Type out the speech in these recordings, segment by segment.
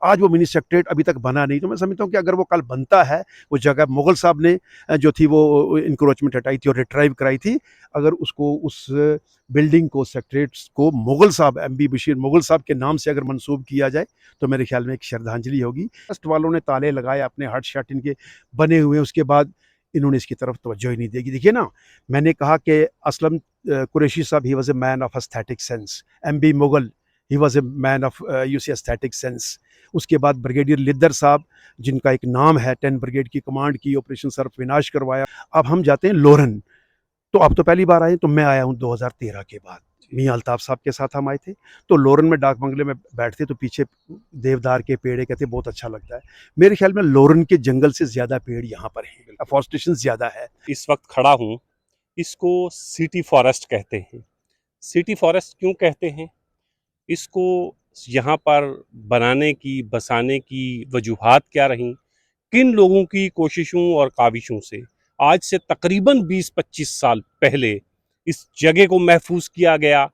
आज वो mini secretariat अभी तक बना नहीं। तो मैं समझता हूँ कि अगर वो कल बनता है, वो जगह मुगल साहब ने जो थी वो इंक्रोचमेंट हटाई थी और रिट्राइव कराई थी, अगर उसको उस बिल्डिंग को सेक्रेटेरिएट को मुगल साहब एमबी बशीर मुगल साहब के नाम से अगर मंसूब किया जाए तो मेरे ख्याल में एक श्रद्धांजलि होगी। ट्रस्ट वालों ने ताले लगाए, अपने हट शट इनके बने हुए, उसके बाद इन्होंने इसकी तरफ तवज्जो ही नहीं देगी। देखिए ना, मैंने कहा कि असलम कुरैशी साहब he was a man of aesthetic sense, MB Mughal he was a man of UC aesthetic sense. उसके बाद ब्रिगेडियर लिद्दर साहब, जिनका एक नाम है, 10 ब्रिगेड की कमांड की, ऑपरेशन सर्फ विनाश करवाया। अब हम जाते हैं लोरन। तो आप तो पहली बार आए, तो मैं आया हूँ 2013 के बाद। मियाँ अल्ताफ साहब के साथ हम आए थे। तो लोरन में डाक बंगले में बैठते तो पीछे देवदार के पेड़ कहते बहुत अच्छा लगता है। मेरे ख्याल में लोरन के जंगल से ज्यादा पेड़ यहाँ पर हैं, अफॉरेस्टेशन ज्यादा है। इस वक्त खड़ा हूँ, इसको सिटी फॉरेस्ट कहते हैं। सिटी फॉरेस्ट क्यों कहते हैं इसको? यहाँ पर बनाने की, बसाने की वजूहात क्या रहीं, किन लोगों की कोशिशों और काविशों से आज से तकरीबन 20-25 साल पहले इस जगह को महफूज किया गया।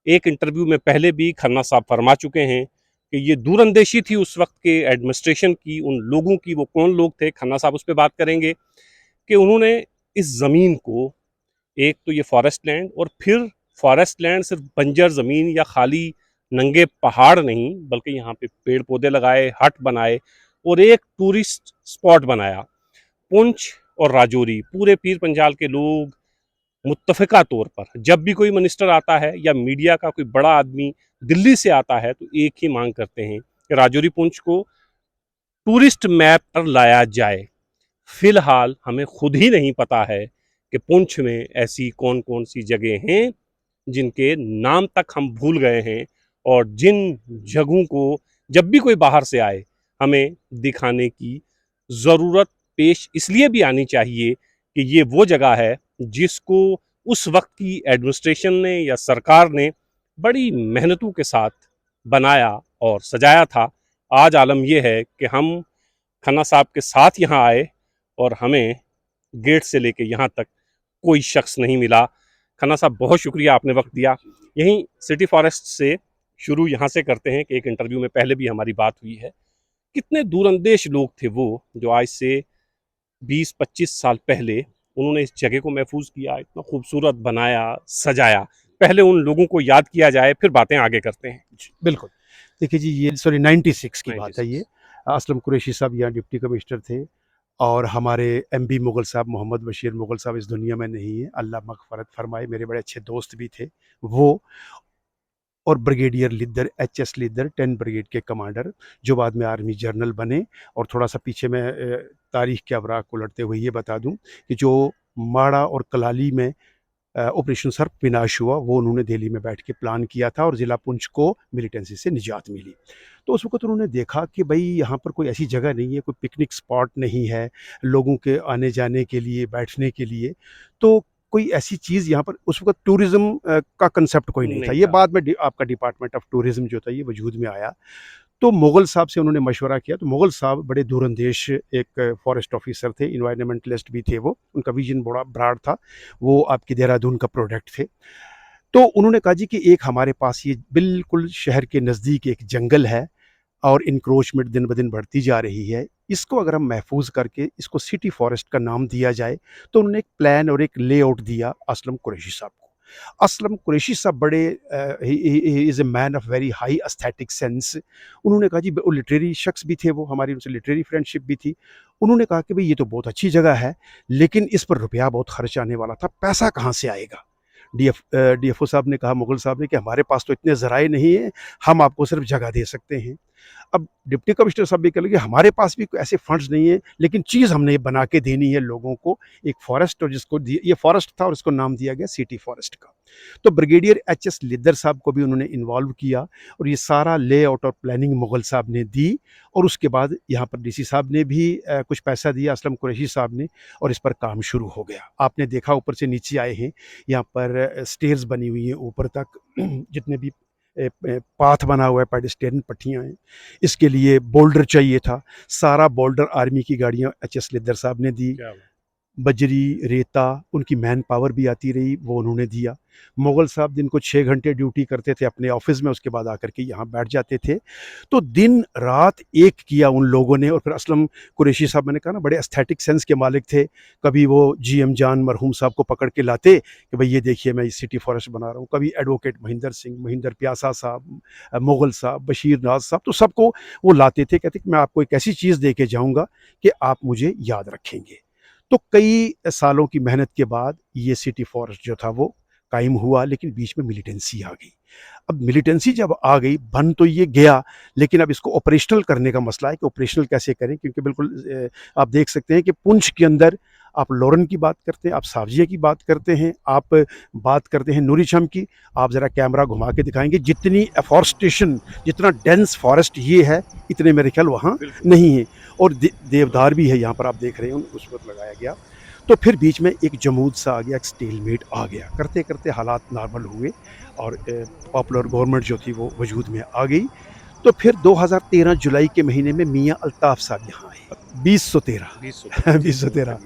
एक इंटरव्यू में पहले भी खन्ना साहब फरमा चुके हैं कि ये दूरंदेशी थी उस वक्त के एडमिनिस्ट्रेशन की, उन लोगों की। वो कौन लोग थे, खन्ना साहब उस पर बात करेंगे कि उन्होंने इस ज़मीन को, एक तो ये फॉरेस्ट लैंड, और फिर फॉरेस्ट लैंड सिर्फ बंजर ज़मीन या खाली नंगे पहाड़ नहीं, बल्कि यहाँ पे पेड़ पौधे लगाए, हट बनाए और एक टूरिस्ट स्पॉट बनाया। पुंछ और राजौरी, पूरे पीर पंजाल के लोग मुत्तफ़िका तौर पर जब भी कोई मिनिस्टर आता है या मीडिया का कोई बड़ा आदमी दिल्ली से आता है तो एक ही मांग करते हैं कि राजौरी पुंछ को टूरिस्ट मैप पर लाया जाए। फिलहाल हमें खुद ही नहीं पता है कि पुंछ में ऐसी कौन कौन सी जगह हैं जिनके नाम तक हम भूल गए हैं, और जिन जगहों को जब भी कोई बाहर से आए हमें दिखाने की ज़रूरत पेश इसलिए भी आनी चाहिए कि ये वो जगह है जिसको उस वक्त की एडमिनिस्ट्रेशन ने या सरकार ने बड़ी मेहनतों के साथ बनाया और सजाया था। आज आलम यह है कि हम खन्ना साहब के साथ यहाँ आए और हमें गेट से लेके यहाँ तक कोई शख्स नहीं मिला। खन्ना साहब, बहुत शुक्रिया, आपने वक्त दिया। यहीं सिटी फॉरेस्ट से शुरू यहाँ से करते हैं कि एक इंटरव्यू में पहले भी हमारी बात हुई है। कितने दूरंदेश लोग थे वो जो आज से 20-25 साल पहले उन्होंने इस जगह को महफूज किया, इतना खूबसूरत बनाया, सजाया। पहले उन लोगों को याद किया जाए, फिर बातें आगे करते हैं। बिल्कुल। देखिए जी, ये सॉरी 96 की बात है 96। ये। असलम कुरैशी साहब यहाँ डिप्टी कमिश्नर थे, और हमारे एमबी मुगल साहब, मोहम्मद बशीर मुगल साहब इस दुनिया में नहीं है, अल्लाह मग़फ़रत फ़रमाए, मेरे बड़े अच्छे दोस्त भी थे वो। और brigadier Lidder, HS Lidder, 10 brigade के कमांडर, जो बाद में आर्मी जनरल बने। और थोड़ा सा पीछे मैं तारीख के अवराक को उलटते हुए ये बता दूं कि जो माड़ा और कलाली में ऑपरेशन सर्फ विनाश हुआ, वो उन्होंने दिल्ली में बैठ के प्लान किया था, और ज़िला पुंछ को मिलिटेंसी से निजात मिली। तो उस वक्त उन्होंने देखा कि भाई यहाँ पर कोई ऐसी जगह नहीं है, कोई पिकनिक स्पॉट नहीं है लोगों के आने जाने के लिए, बैठने के लिए। तो कोई ऐसी चीज़ यहाँ पर उस वक्त टूरिज़्म का कंसेप्ट कोई नहीं था। नहीं ये था। बाद में आपका डिपार्टमेंट ऑफ टूरिज़्म जो था ये वजूद में आया। तो मुगल साहब से उन्होंने मशवरा किया। तो मुगल साहब बड़े दूरंदेश एक फॉरेस्ट ऑफिसर थे, इन्वायरमेंटलिस्ट भी थे वो, उनका विजन बड़ा ब्राड था। वो आपकी देहरादून का प्रोडक्ट थे। तो उन्होंने कहा जी कि एक हमारे पास ये बिल्कुल शहर के नज़दीक एक जंगल है, और इंक्रोचमेंट दिन ब दिन बढ़ती जा रही है, इसको अगर हम महफूज करके इसको सिटी फॉरेस्ट का नाम दिया जाए। तो उन्होंने एक प्लान और एक लेआउट दिया असलम कुरैशी साहब को। असलम कुरैशी साहब बड़े is a man of very high aesthetic sense. उन्होंने कहा जी, वो लिटरेरी शख्स भी थे, वो हमारी उनसे लिटरेरी फ्रेंडशिप भी थी। उन्होंने कहा कि भाई ये तो बहुत अच्छी जगह है, लेकिन इस पर रुपया बहुत खर्च आने वाला था, पैसा कहाँ से आएगा? डीएफओ साहब ने कहा, मुगल साहब ने, कि हमारे पास तो इतने ज़राए नहीं है, हम आपको सिर्फ जगह दे सकते हैं। अब डिप्टी कमिश्नर साहब भी कह लगे, हमारे पास भी कोई ऐसे फंड्स नहीं है, लेकिन चीज़ हमने बना के देनी है लोगों को, एक फॉरेस्ट, और जिसको ये फॉरेस्ट था और इसको नाम दिया गया सिटी फॉरेस्ट का। तो ब्रिगेडियर एचएस लिद्दर साहब को भी उन्होंने इन्वॉल्व किया, और ये सारा लेआउट और प्लानिंग मुगल साहब ने दी। और उसके बाद यहाँ पर डीसी साहब ने भी कुछ पैसा दिया, असलम कुरैशी साहब ने, और इस पर काम शुरू हो गया। आपने देखा ऊपर से नीचे आए हैं, यहाँ पर स्टेयर्स बनी हुई हैं ऊपर तक, जितने भी पाथ बना हुआ है, पेडेस्ट्रियन पट्टियाँ हैं। इसके लिए बोल्डर चाहिए था, सारा बोल्डर आर्मी की गाड़ियाँ एचएस लिद्दर साहब ने दी। क्या बात। बजरी, रेता, उनकी मैन पावर भी आती रही, वो उन्होंने दिया। मुग़ल साहब दिन को 6 घंटे ड्यूटी करते थे अपने ऑफ़िस में, उसके बाद आकर के यहाँ बैठ जाते थे। तो दिन-रात एक किया उन लोगों ने। और फिर असलम कुरैशी साहब, मैंने कहा ना, बड़े एस्थेटिक सेंस के मालिक थे। कभी वो जीएम जान मरहूम साहब को पकड़ के लाते कि भई ये देखिए मैं सिटी फ़ॉरेस्ट बना रहा हूँ। कभी एडवोकेट महिंदर सिंह, महिंदर प्यासा साहब, मुग़ल साहब, बशीर नाज़ साहब, तो सबको वो लाते थे। कहते कि मैं आपको एक ऐसी चीज़ दे के जाऊँगा कि आप मुझे याद रखेंगे। तो कई सालों की मेहनत के बाद ये सिटी फॉरेस्ट जो था वो कायम हुआ, लेकिन बीच में मिलिटेंसी आ गई। अब मिलिटेंसी जब आ गई, बन तो ये गया, लेकिन अब इसको ऑपरेशनल करने का मसला है कि ऑपरेशनल कैसे करें, क्योंकि बिल्कुल आप देख सकते हैं कि पुंछ के अंदर आप लोरन की बात करते हैं, आप सावजिया की बात करते हैं, आप बात करते हैं नूरीशम की। आप ज़रा कैमरा घुमा के दिखाएंगे, जितनी एफॉरेस्टेशन, जितना डेंस फॉरेस्ट ये है, इतने मेरे ख्याल वहाँ नहीं है। और देवदार भी है यहाँ पर, आप देख रहे हैं, उस पर लगाया गया। तो फिर बीच में एक जमूद सा आ गया, एक स्टेलमेट आ गया, करते करते हालात नॉर्मल हुए और पॉपुलर गवर्नमेंट जो थी वो वजूद में आ गई। तो फिर 2013 जुलाई के महीने में मियाँ अल्ताफ़ साहब यहाँ आए। 2013 2013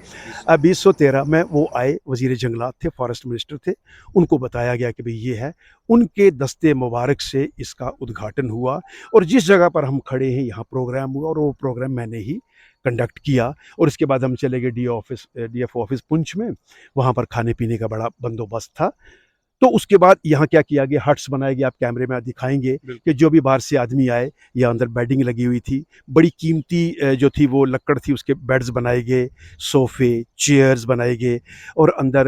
2013 में वो आए, वज़ीर जंगलात थे, फॉरेस्ट मिनिस्टर थे। उनको बताया गया कि भई ये है। उनके दस्ते मुबारक से इसका उद्घाटन हुआ और जिस जगह पर हम खड़े हैं यहाँ प्रोग्राम हुआ, और वो प्रोग्राम मैंने ही कंडक्ट किया। और इसके बाद हम चले गए डीएफओ ऑफिस पुंछ में। वहाँ पर खाने पीने का बड़ा बंदोबस्त था। तो उसके बाद यहाँ क्या किया गया, हट्स बनाए गए, आप कैमरे में दिखाएंगे कि जो भी बाहर से आदमी आए, या अंदर बेडिंग लगी हुई थी, बड़ी कीमती जो थी वो लकड़ थी, उसके बेड्स बनाए गए, सोफ़े, चेयर्स बनाए गए, और अंदर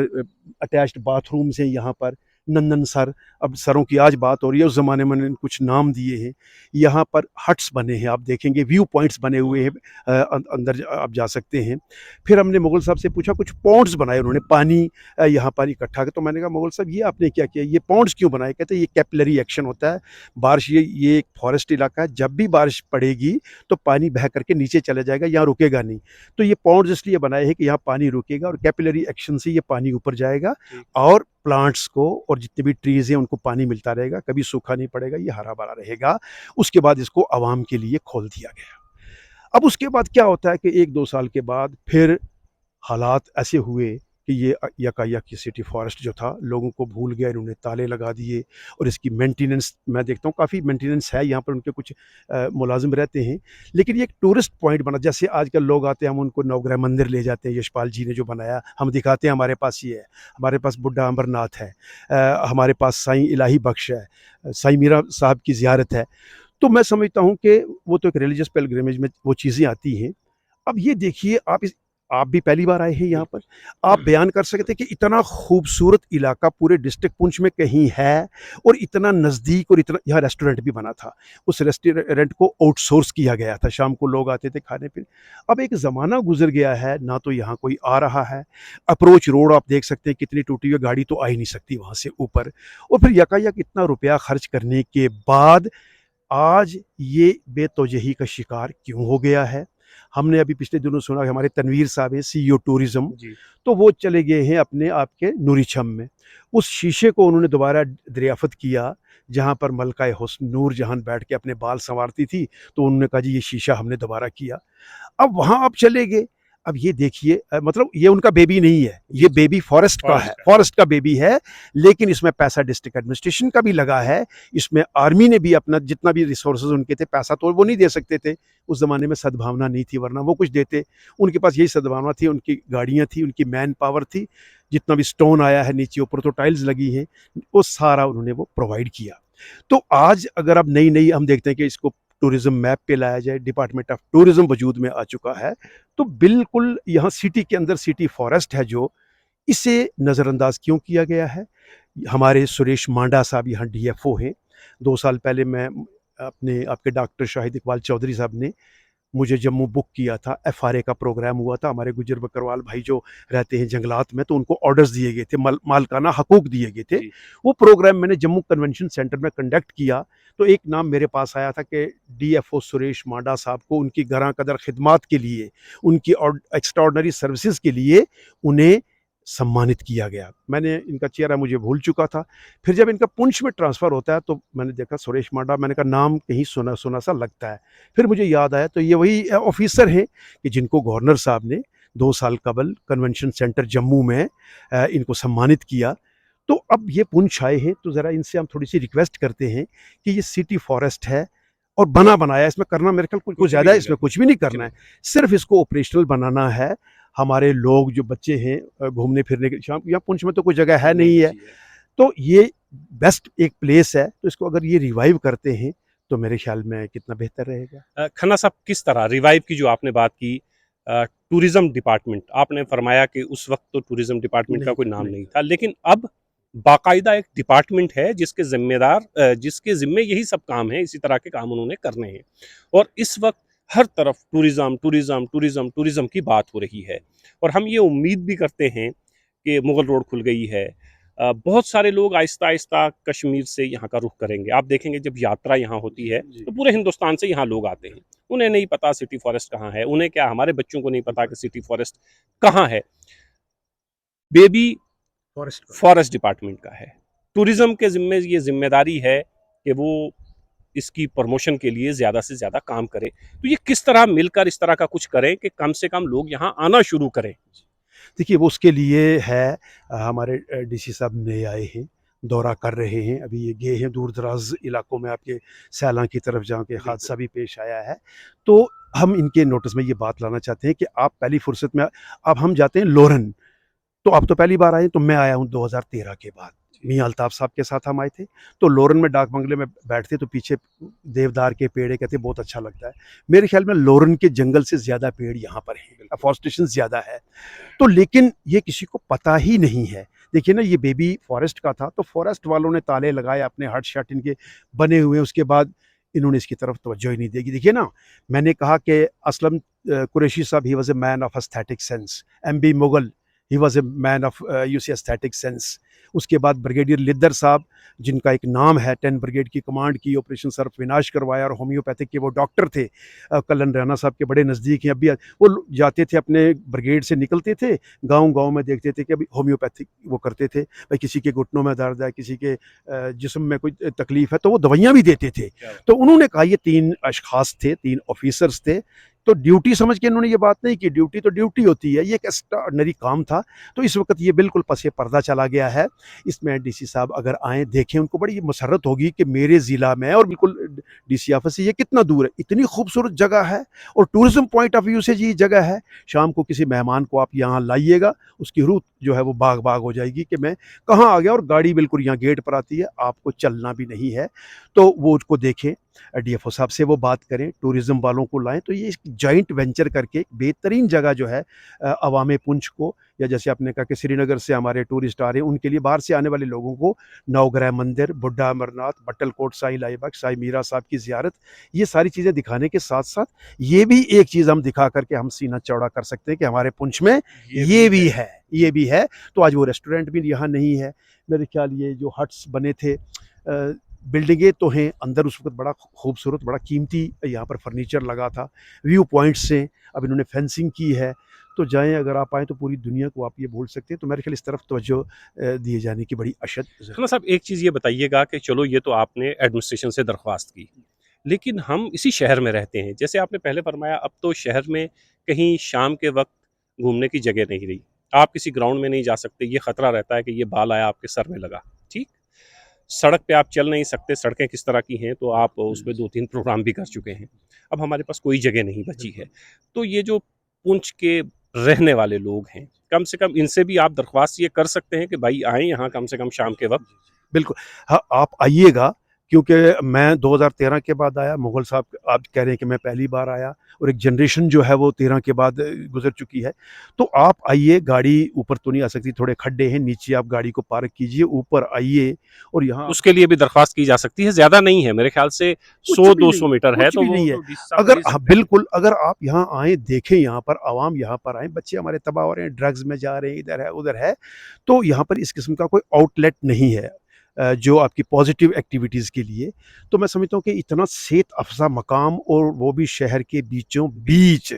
अटैच्ड बाथरूम्स हैं यहाँ पर। नंदन सर, अब सरों की आज बात हो रही है, उस ज़माने में उन्होंने कुछ नाम दिए हैं। यहाँ पर हट्स बने हैं, आप देखेंगे व्यू पॉइंट्स बने हुए हैं, अंदर आप जा सकते हैं। फिर हमने मुग़ल साहब से पूछा, कुछ पॉन्ड्स बनाए उन्होंने, पानी यहाँ पर इकट्ठा कर। तो मैंने कहा, मुग़ल साहब ये आपने क्या किया, ये पॉन्ड्स क्यों बनाए? कहते ये कैपिलरी एक्शन होता है, बारिश, ये एक फॉरेस्ट इलाका है, जब भी बारिश पड़ेगी तो पानी बह करके नीचे चला जाएगा, यहाँ रुकेगा नहीं। तो ये पॉन्ड्स इसलिए बनाए हैं कि यहाँ पानी रुकेगा और कैपिलरी एक्शन से ये पानी ऊपर जाएगा और प्लांट्स को और जितने भी ट्रीज़ हैं उनको पानी मिलता रहेगा, कभी सूखा नहीं पड़ेगा, ये हरा भरा रहेगा। उसके बाद इसको आवाम के लिए खोल दिया गया। अब उसके बाद क्या होता है कि 1-2 साल के बाद फिर हालात ऐसे हुए कि ये यकायक ये सिटी फॉरेस्ट जो था लोगों को भूल गया, इन्होंने ताले लगा दिए। और इसकी मेंटेनेंस मैं देखता हूँ काफ़ी मेंटेनेंस है यहाँ पर, उनके कुछ मुलाजिम रहते हैं, लेकिन ये एक टूरिस्ट पॉइंट बना। जैसे आजकल लोग आते हैं, हम उनको नवग्रह मंदिर ले जाते हैं, यशपाल जी ने जो बनाया, हम दिखाते हैं हमारे पास ये है, हमारे पास बुड्ढा अमरनाथ है, हमारे पास साईं इलाही बख्श है, साईं मीरा साहब की ज़ियारत है। तो मैं समझता हूँ कि वो तो एक रिलीजियस पिलग्रिमेज में वो चीज़ें आती हैं। अब ये देखिए, आप भी पहली बार आए हैं यहाँ पर, आप बयान कर सकते हैं कि इतना खूबसूरत इलाका पूरे डिस्ट्रिक्ट पुंछ में कहीं है, और इतना नज़दीक, और इतना यहाँ रेस्टोरेंट भी बना था। उस रेस्टोरेंट को आउटसोर्स किया गया था, शाम को लोग आते थे खाने पीने। अब एक ज़माना गुजर गया है, ना तो यहाँ कोई आ रहा है। अप्रोच रोड आप देख सकते हैं कितनी टूटी हुई, गाड़ी तो आ ही नहीं सकती वहाँ से ऊपर। और फिर यकायक इतना रुपया खर्च करने के बाद आज ये बेतौजही का शिकार क्यों हो गया है? हमने अभी पिछले दिनों सुना कि हमारे तनवीर साहब हैं, सीईओ टूरिज़्म, तो वो चले गए हैं अपने आपके नूरीछम में। उस शीशे को उन्होंने दोबारा दरियाफ़त किया, जहाँ पर मलकाए हुस्न नूर जहाँ बैठ के अपने बाल संवारती थी, तो उन्होंने कहा जी ये शीशा हमने दोबारा किया। अब वहाँ आप चले गए। अब ये देखिए, मतलब ये उनका बेबी नहीं है, ये बेबी फॉरेस्ट का है, फॉरेस्ट का बेबी है। लेकिन इसमें पैसा डिस्ट्रिक्ट एडमिनिस्ट्रेशन का भी लगा है, इसमें आर्मी ने भी अपना जितना भी रिसोर्सेज उनके थे, पैसा तो वो नहीं दे सकते थे, उस ज़माने में सद्भावना नहीं थी, वरना वो कुछ देते। उनके पास यही सद्भावना थी, उनकी गाड़ियाँ थी, उनकी मैन पावर थी, जितना भी स्टोन आया है नीचे ऊपर तो टाइल्स लगी हैं, वो सारा उन्होंने वो प्रोवाइड किया। तो आज अगर अब नई-नई हम देखते हैं कि इसको टूरिज़्म मैप पे लाया जाए, डिपार्टमेंट ऑफ टूरिज़्म वजूद में आ चुका है, तो बिल्कुल यहाँ सिटी के अंदर सिटी फॉरेस्ट है जो, इसे नज़रअंदाज क्यों किया गया है? हमारे सुरेश मांडा साहब यहाँ डीएफओ हैं। 2 साल पहले मैं अपने आपके डॉक्टर शाहिद इकबाल चौधरी साहब ने मुझे जम्मू बुक किया था, एफआरए का प्रोग्राम हुआ था, हमारे गुज्जर बकरवाल भाई जो रहते हैं जंगलात में, तो उनको ऑर्डर्स दिए गए थे, मालकाना हकूक दिए गए थे। वो प्रोग्राम मैंने जम्मू कन्वेंशन सेंटर में कंडक्ट किया। तो एक नाम मेरे पास आया था कि डीएफओ सुरेश मांडा साहब को उनकी गरां कदर खिदमात के लिए, उनकी एक्स्ट्राऑर्डिनरी सर्विसेज के लिए उन्हें सम्मानित किया गया। मैंने इनका चेहरा मुझे भूल चुका था। फिर जब इनका पुंछ में ट्रांसफ़र होता है तो मैंने देखा सुरेश मांडा, मैंने कहा नाम कहीं सुना सुना सा लगता है। फिर मुझे याद आया, तो ये वही ऑफिसर हैं कि जिनको गवर्नर साहब ने 2 साल कबल कन्वेंशन सेंटर जम्मू में इनको सम्मानित किया। तो अब ये पुंछ आए हैं, तो ज़रा इनसे हम थोड़ी-सी रिक्वेस्ट करते हैं कि ये सिटी फॉरेस्ट है और बना बनाया, इसमें करना मेरे ख्याल कुछ ज़्यादा है, इसमें कुछ भी नहीं करना है, सिर्फ इसको ऑपरेशनल बनाना है। हमारे लोग जो बच्चे हैं घूमने फिरने के, शाम यहाँ पुंछ में तो कोई जगह है नहीं है, तो ये बेस्ट एक प्लेस है, तो इसको अगर ये रिवाइव करते हैं तो मेरे ख्याल में कितना बेहतर रहेगा। खन्ना साहब, किस तरह रिवाइव की जो आपने बात की, टूरिज्म डिपार्टमेंट, आपने फरमाया कि उस वक्त तो टूरिज्म डिपार्टमेंट का कोई नाम नहीं था, लेकिन अब बाकायदा एक डिपार्टमेंट है जिसके जिसके जिम्मे यही सब काम है, इसी तरह के काम उन्होंने करने हैं। और इस वक्त हर तरफ टूरिज्म टूरिज्म टूरिज्म टूरिज्म की बात हो रही है, और हम ये उम्मीद भी करते हैं कि मुगल रोड खुल गई है, बहुत सारे लोग आहिस्ता आहिस्ता कश्मीर से यहाँ का रुख करेंगे। आप देखेंगे जब यात्रा यहाँ होती है तो पूरे हिंदुस्तान से यहाँ लोग आते हैं, उन्हें नहीं पता सिटी फॉरेस्ट कहाँ है, उन्हें क्या, हमारे बच्चों को नहीं पता कि सिटी फॉरेस्ट कहाँ है। बेबी फॉरेस्ट डिपार्टमेंट का है, टूरिज्म के जिम्मे ये जिम्मेदारी है कि वो इसकी प्रमोशन के लिए ज़्यादा से ज़्यादा काम करे। तो ये किस तरह मिलकर इस तरह का कुछ करें कि कम से कम लोग यहाँ आना शुरू करें? देखिए, वो उसके लिए है, हमारे डीसी साहब नए आए हैं, दौरा कर रहे हैं, अभी ये गए हैं दूर दराज इलाकों में, आपके सैलां की तरफ जहाँ के हादसा भी पेश आया है। तो हम इनके नोटिस में ये बात लाना चाहते हैं कि आप पहली फुर्सत में, अब हम जाते हैं लोरन, तो आप तो पहली बार आए, तो मैं आया हूँ 2013 के बाद, मियाँ अल्ताफ़ साहब के साथ हम आए थे। तो लोरन में डाक बंगले में बैठते तो पीछे देवदार के पेड़ है, कहते बहुत अच्छा लगता है। मेरे ख्याल में लोरन के जंगल से ज़्यादा पेड़ यहाँ पर हैं, अफॉरेस्टेशन ज़्यादा है। तो लेकिन ये किसी को पता ही नहीं है। देखिए ना, ये बेबी फॉरेस्ट का था, तो फॉरेस्ट वालों ने ताले लगाए, अपने हट शट इनके बने हुए, उसके बाद इन्होंने इसकी तरफ तवज्जो ही नहीं देगी। देखिए ना, मैंने कहा कि असलम कुरैशी साहब, he was a man of aesthetic sense. MB Mughal, he was a man of UC aesthetic sense. उसके बाद ब्रिगेडियर लिद्दर साहब, जिनका एक नाम है, 10 ब्रिगेड की कमांड की, ऑपरेशन सर्फ विनाश करवाया, और होम्योपैथिक के वो डॉक्टर थे, कलन राणा साहब के बड़े नज़दीक हैं। अभी वो जाते थे, अपने ब्रिगेड से निकलते थे, गांव-गांव में देखते थे कि अभी होम्योपैथिक वो करते थे, भाई किसी के घुटनों में दर्द है, किसी के जिस्म में कोई तकलीफ है, तो वो दवाइयाँ भी देते थे। तो उन्होंने कहा, ये 3 अशख़ास थे, 3 ऑफिसर्स थे, तो ड्यूटी समझ के इन्होंने ये बात नहीं की, ड्यूटी तो ड्यूटी होती है, ये एक एक्स्ट्राऑर्डिनरी काम था। तो इस वक्त ये बिल्कुल पसे पर्दा चला गया है। इसमें डीसी साहब अगर आएँ, देखें, उनको बड़ी मसरत होगी कि मेरे ज़िला में, और बिल्कुल डीसी ऑफिस से ये कितना दूर है, इतनी खूबसूरत जगह है, और टूरिज्म पॉइंट ऑफ व्यू से ये जगह है। शाम को किसी मेहमान को आप यहाँ लाइएगा, उसकी रूह जो है वो बाग बाग हो जाएगी कि मैं कहाँ आ गया, और गाड़ी बिल्कुल यहाँ गेट पर आती है, आपको चलना भी नहीं है। तो वो उसको देखें, डीएफओ साहब से वो बात करें, टूरिज़्म वालों को लाएँ, तो ये जॉइंट वेंचर करके एक बेहतरीन जगह जो है अवामे पुंछ को, या जैसे आपने कहा कि श्रीनगर से हमारे टूरिस्ट आ रहे हैं, उनके लिए, बाहर से आने वाले लोगों को, नवग्रह मंदिर, बुड्ढा अमरनाथ, बट्टलकोट, साईं लाईबख्श, साईं मीरा साहब की ज़ियारत, ये सारी चीज़ें दिखाने के साथ साथ ये भी एक चीज़ हम दिखा करके हम सीना चौड़ा कर सकते हैं कि हमारे पुंछ में ये भी है, ये भी है। तो आज वो रेस्टोरेंट भी यहाँ नहीं है। मेरे ख्याल ये जो हट्स बने थे, बिल्डिंगें तो हैं, अंदर उस वक्त बड़ा खूबसूरत, बड़ा कीमती यहाँ पर फर्नीचर लगा था, व्यू पॉइंट्स हैं, अब इन्होंने फेंसिंग की है। तो जाएँ, अगर आप आएँ तो पूरी दुनिया को आप ये बोल सकते हैं। तो मेरे ख्याल इस तरफ तवज्जो दिए जाने की बड़ी अशद ज़रूरत खन्ना साहब, एक चीज़ ये बताइएगा कि चलो ये तो आपने एडमिनिस्ट्रेशन से दरख्वास्त की, लेकिन हम इसी शहर में रहते हैं, जैसे आपने पहले फरमाया, अब तो शहर में कहीं शाम के वक्त घूमने की जगह नहीं रही, आप किसी ग्राउंड में नहीं जा सकते, ये ख़तरा रहता है कि ये बाल आया आपके सर में लगा, ठीक? सड़क पे आप चल नहीं सकते, सड़कें किस तरह की हैं, तो आप उसपे 2-3 प्रोग्राम भी कर चुके हैं। अब हमारे पास कोई जगह नहीं बची है। तो ये जो पुंछ के रहने वाले लोग हैं, कम से कम इनसे भी आप दरख्वास्त ये कर सकते हैं कि भाई आएँ यहाँ कम से कम शाम के वक्त। बिल्कुल। हाँ, आप आइएगा, क्योंकि मैं 2013 के बाद आया, मुग़ल साहब आप कह रहे हैं कि मैं पहली बार आया, और एक जनरेशन जो है वो 13 के बाद गुज़र चुकी है। तो आप आइए, गाड़ी ऊपर तो नहीं आ सकती, थोड़े खड्डे हैं, नीचे आप गाड़ी को पार्क कीजिए, ऊपर आइए, और यहाँ उसके लिए भी दरख्वास्त की जा सकती है, ज़्यादा नहीं है, मेरे ख्याल से 100-200 मीटर है, कुछ तो भी वो नहीं है। तो डीसी साहब अगर ले हाँ, सकते हैं। बिल्कुल, अगर आप यहाँ आएँ, देखें, यहाँ पर आवाम यहाँ पर आएँ, बच्चे हमारे तबाह हो रहे हैं, ड्रग्स में जा रहे हैं, इधर है, उधर है, तो यहाँ पर इस किस्म का कोई आउटलेट नहीं है जो आपकी पॉजिटिव एक्टिविटीज़ के लिए। तो मैं समझता हूँ कि इतना सेहत अफ़ज़ा मकाम, और वो भी शहर के बीचों बीच,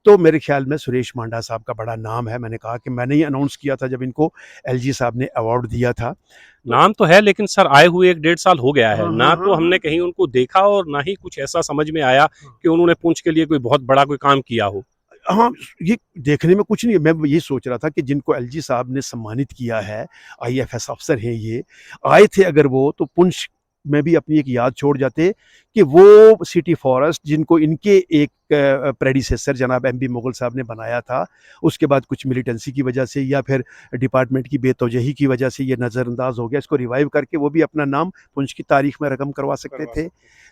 तो मेरे ख़्याल में सुरेश मांडा साहब का बड़ा नाम है। मैंने कहा कि मैंने ही अनाउंस किया था जब इनको एलजी साहब ने अवार्ड दिया था। तो नाम तो है, लेकिन सर आए हुए 1-1.5 साल हो गया है, हाँ, ना हाँ, तो हाँ, हमने हाँ। कहीं उनको देखा और ना ही कुछ ऐसा समझ में आया कि उन्होंने पुंछ के लिए कोई बहुत बड़ा कोई काम किया हो। हाँ, ये देखने में कुछ नहीं है। मैं ये सोच रहा था कि जिनको एलजी साहब ने सम्मानित किया है, आईएफएस अफ़सर हैं ये, आए थे अगर वो तो पुंछ में भी अपनी एक याद छोड़ जाते कि वो सिटी फॉरेस्ट जिनको इनके एक प्रेडिसेसर जनाब एमबी मुगल साहब ने बनाया था, उसके बाद कुछ मिलिटेंसी की वजह से या फिर डिपार्टमेंट की बेतवजही की वजह से ये नज़रअंदाज हो गया। इसको रिवाइव करके वो भी अपना नाम पुंछ की तारीख में रकम करवा सकते थे।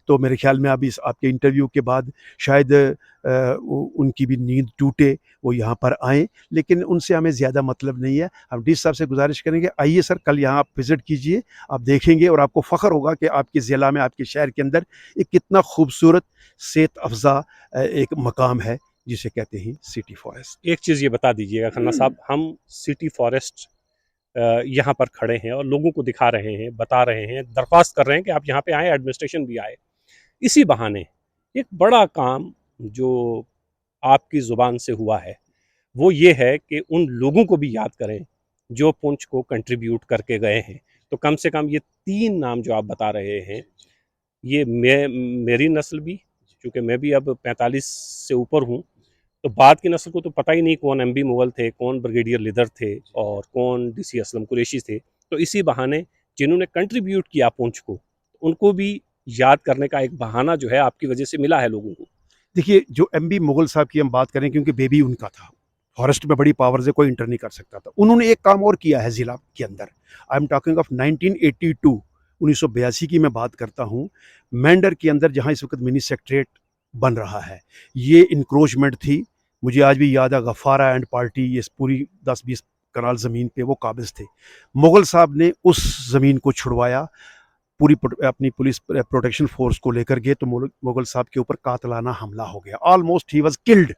तो मेरे ख्याल में अब इस आपके इंटरव्यू के बाद शायद उनकी भी नींद टूटे, वो यहाँ पर आएँ, लेकिन उनसे हमें ज़्यादा मतलब नहीं है। हम डीसी साहब से गुज़ारिश करेंगे, आइए सर कल यहाँ आप विज़िट कीजिए, आप देखेंगे और आपको फ़ख्र होगा कि आपके ज़िला में, आपके शहर के अंदर एक कितना खूबसूरत सेहत अफ़ज़ा एक मकाम है, जिसे कहते हैं सिटी फॉरेस्ट। एक चीज़ ये बता दीजिएगा खन्ना साहब, हम सिटी फॉरेस्ट यहाँ पर खड़े हैं और लोगों को दिखा रहे हैं, बता रहे हैं, दरख्वास्त कर रहे हैं कि आप यहाँ पे आएँ, एडमिनिस्ट्रेशन भी आए। इसी बहाने एक बड़ा काम जो आपकी ज़ुबान से हुआ है, वो ये है कि उन लोगों को भी याद करें जो पुंछ को कंट्रीब्यूट करके गए हैं। तो कम से कम ये 3 नाम जो आप बता रहे हैं, ये मेरी नस्ल भी, चूँकि मैं भी अब 45 से ऊपर हूँ, तो बाद की नस्ल को तो पता ही नहीं कौन एमबी मुगल थे, कौन ब्रिगेडियर लिदर थे और कौन डीसी असलम कुरैशी थे। तो इसी बहाने जिन्होंने कंट्रीब्यूट किया पुंछ को, उनको भी याद करने का एक बहाना जो है आपकी वजह से मिला है लोगों को। देखिए, जो एमबी मुगल साहब की हम बात करें क्योंकि बेबी उनका था, फॉरेस्ट में बड़ी पावर से कोई इंटर नहीं कर सकता था। उन्होंने एक काम और किया है ज़िला के अंदर। आई एम टॉकिंग ऑफ 1982, 1982 की मैं बात करता हूँ। मेंढर के अंदर जहाँ इस वक़्त मिनी सेक्रेटेरिएट बन रहा है, ये इंक्रोचमेंट थी। मुझे आज भी याद है गफ़ारा एंड पार्टी ये पूरी 10-20 कनाल ज़मीन पे वो काबिज़ थे। मुगल साहब ने उस ज़मीन को छुड़वाया, पूरी अपनी पुलिस प्रोटेक्शन फोर्स को लेकर गए तो मुगल साहब के ऊपर कातलाना हमला हो गया। Almost he was killed.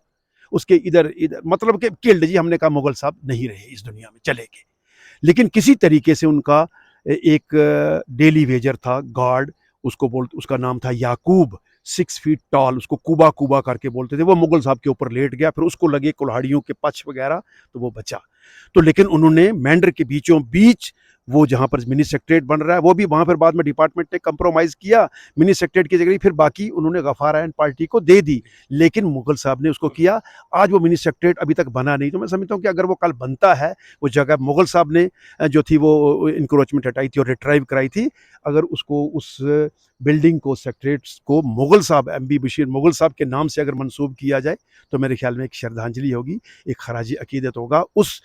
उसके इधर इधर मतलब कि किल्ड जी, हमने कहा मुगल साहब नहीं रहे इस दुनिया में, चले गए। लेकिन किसी तरीके से उनका एक डेली वेजर था गार्ड, उसका नाम था याकूब, 6 फीट टॉल, उसको कुबा कुबा करके बोलते थे। वो मुगल साहब के ऊपर लेट गया, फिर उसको लगे कुल्हाड़ियों के पछ वगैरह, तो वो बचा। तो लेकिन उन्होंने मेंढर के बीचों बीच वो जहाँ पर मिनी सेक्रेटेरिएट बन रहा है, वो भी वहाँ पर बाद में डिपार्टमेंट ने कंप्रोमाइज़ किया, मिनी सेक्रेटेरिएट की जगह फिर बाकी उन्होंने गफ़ारा एंड पार्टी को दे दी, लेकिन मुगल साहब ने उसको किया। आज वो मिनी सेक्रेटेरिएट अभी तक बना नहीं। तो मैं समझता हूँ कि अगर वो कल बनता है, वो जगह मुगल साहब ने जो थी वो इंक्रोचमेंट हटाई थी और रिट्राइव कराई थी, अगर उसको उस बिल्डिंग को सेक्रेटेरिएट को मुगल साहब एमबी बशीर मुगल साहब के नाम से अगर मंसूब किया जाए, तो मेरे ख्याल में एक श्रद्धांजलि होगी, एक खराज अकीदत होगा उस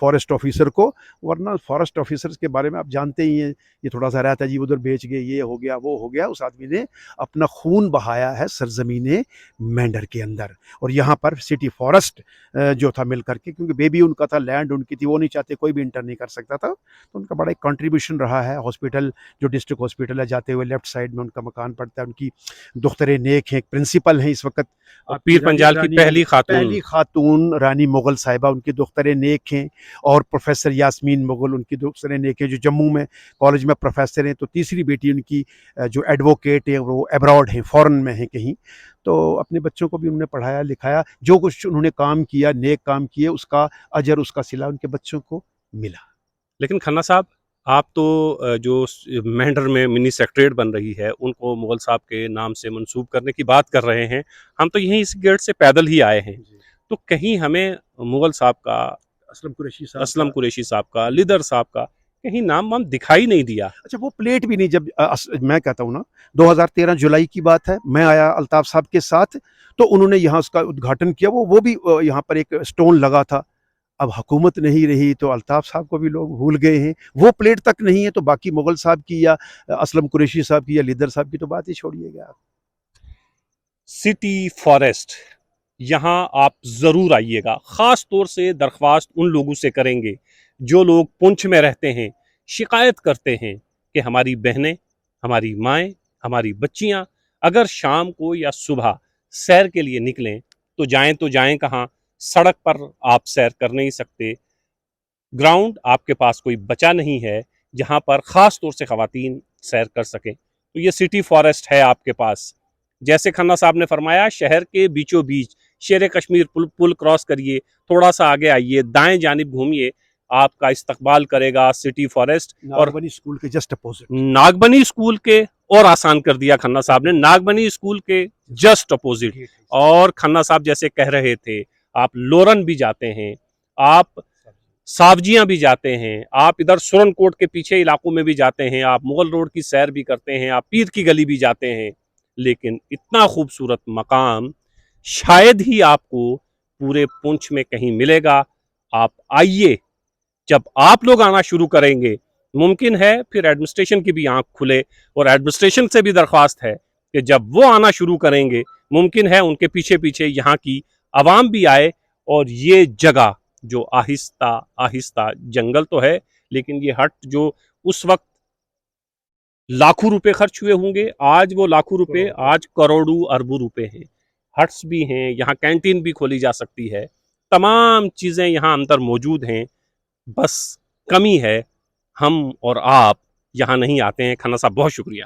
फॉरेस्ट ऑफिसर को। वरना फॉरेस्ट ऑफिसर्स के बारे में आप जानते ही हैं, ये थोड़ा सा रहता है जी, उधर बेच गए, ये हो गया वो हो गया। उस आदमी ने अपना खून बहाया है सरजमीन मेंढर के अंदर, और यहाँ पर सिटी फॉरेस्ट जो था मिल करके, क्योंकि बेबी उनका था, लैंड उनकी थी, वो नहीं चाहते कोई भी इंटर नहीं कर सकता था, तो उनका बड़ा एक कंट्रीब्यूशन रहा है। हॉस्पिटल जो डिस्ट्रिक्ट हॉस्पिटल है, जाते हुए लेफ्ट साइड में उनका मकान पड़ता है, उनकी दुख्तरे नेक हैं, प्रिंसिपल हैं इस वक्त और आपकी पीर पंजाल की पहली खातून रानी मुगल साहिबा, उनकी दुख्तरे नेक हैं। और प्रोफेसर यास्मीन मुगल, उनकी दुख्तरे नेक हैं, जो जम्मू में कॉलेज में प्रोफेसर हैं। तो तीसरी बेटी उनकी जो एडवोकेट है, वो अब्रॉड हैं, फ़ॉरेन में हैं कहीं। तो अपने बच्चों को भी उन्होंने पढ़ाया लिखाया, जो कुछ उन्होंने काम किया, नेक काम किए, उसका अजर, उसका सिला उनके बच्चों को मिला। लेकिन खन्ना साहब, आप तो जो मेंढर में मिनी सेक्रेटेरिएट बन रही है, उनको मुगल साहब के नाम से मंसूब करने की बात कर रहे हैं। हम तो यहीं इस गेट से पैदल ही आए हैं, तो कहीं हमें मुगल साहब का, असलम कुरैशी साहब का, लिदर साहब का कहीं नाम वाम दिखाई नहीं दिया। अच्छा, वो प्लेट भी नहीं। जब मैं कहता हूँ ना, 2013 जुलाई की बात है, मैं आया अल्ताफ साहब के साथ, तो उन्होंने यहाँ उसका उद्घाटन किया। वो भी यहाँ पर एक स्टोन लगा था। अब हुकूमत नहीं रही तो अल्ताफ साहब को भी लोग भूल गए हैं, वो प्लेट तक नहीं है, तो बाकी मुगल साहब की या असलम कुरैशी साहब की या लिदर साहब की तो बात ही छोड़िएगा आप। सिटी फॉरेस्ट, यहाँ आप ज़रूर आइएगा। ख़ास तौर से दरख्वास्त उन लोगों से करेंगे जो लोग पुंछ में रहते हैं, शिकायत करते हैं कि हमारी बहनें, हमारी माएँ, हमारी बच्चियाँ अगर शाम को या सुबह सैर के लिए निकलें तो जाएं कहाँ? सड़क पर आप सैर कर नहीं सकते, ग्राउंड आपके पास कोई बचा नहीं है जहाँ पर ख़ास तौर से ख़वातीन सैर कर सकें। तो ये सिटी फॉरेस्ट है आपके पास। जैसे खन्ना साहब ने फरमाया, शहर के बीचों बीच शेर कश्मीर पुल क्रॉस करिए, थोड़ा सा आगे आइए, दाएं जानिब घूमिए, आपका इस्तकबाल करेगा सिटी फॉरेस्ट। और नागबनी स्कूल के जस्ट अपोजिट। नागबनी स्कूल के और आसान कर दिया खन्ना साहब ने, नागबनी स्कूल के जस्ट अपोजिट। और खन्ना साहब जैसे कह रहे थे, आप लोरन भी जाते हैं, आप सावजियां भी जाते हैं, आप इधर सुरनकोट के पीछे इलाकों में भी जाते हैं, आप मुगल रोड की सैर भी करते हैं, आप पीर की गली भी जाते हैं, लेकिन इतना खूबसूरत मकाम शायद ही आपको पूरे पुंछ में कहीं मिलेगा। आप आइए, जब आप लोग आना शुरू करेंगे, मुमकिन है फिर एडमिनिस्ट्रेशन की भी आंख खुले, और एडमिनिस्ट्रेशन से भी दरख्वास्त है कि जब वो आना शुरू करेंगे, मुमकिन है उनके पीछे पीछे यहाँ की आवाम भी आए, और ये जगह जो आहिस्ता आहिस्ता, जंगल तो है लेकिन ये हट जो उस वक्त लाखों रुपए खर्च हुए होंगे, आज वो लाखों रुपए आज करोड़ों अरबों रुपए हैं। हट्स भी हैं यहाँ, कैंटीन भी खोली जा सकती है, तमाम चीज़ें यहाँ अंदर मौजूद हैं। बस कमी है हम और आप यहाँ नहीं आते हैं। खन्ना साहब बहुत शुक्रिया।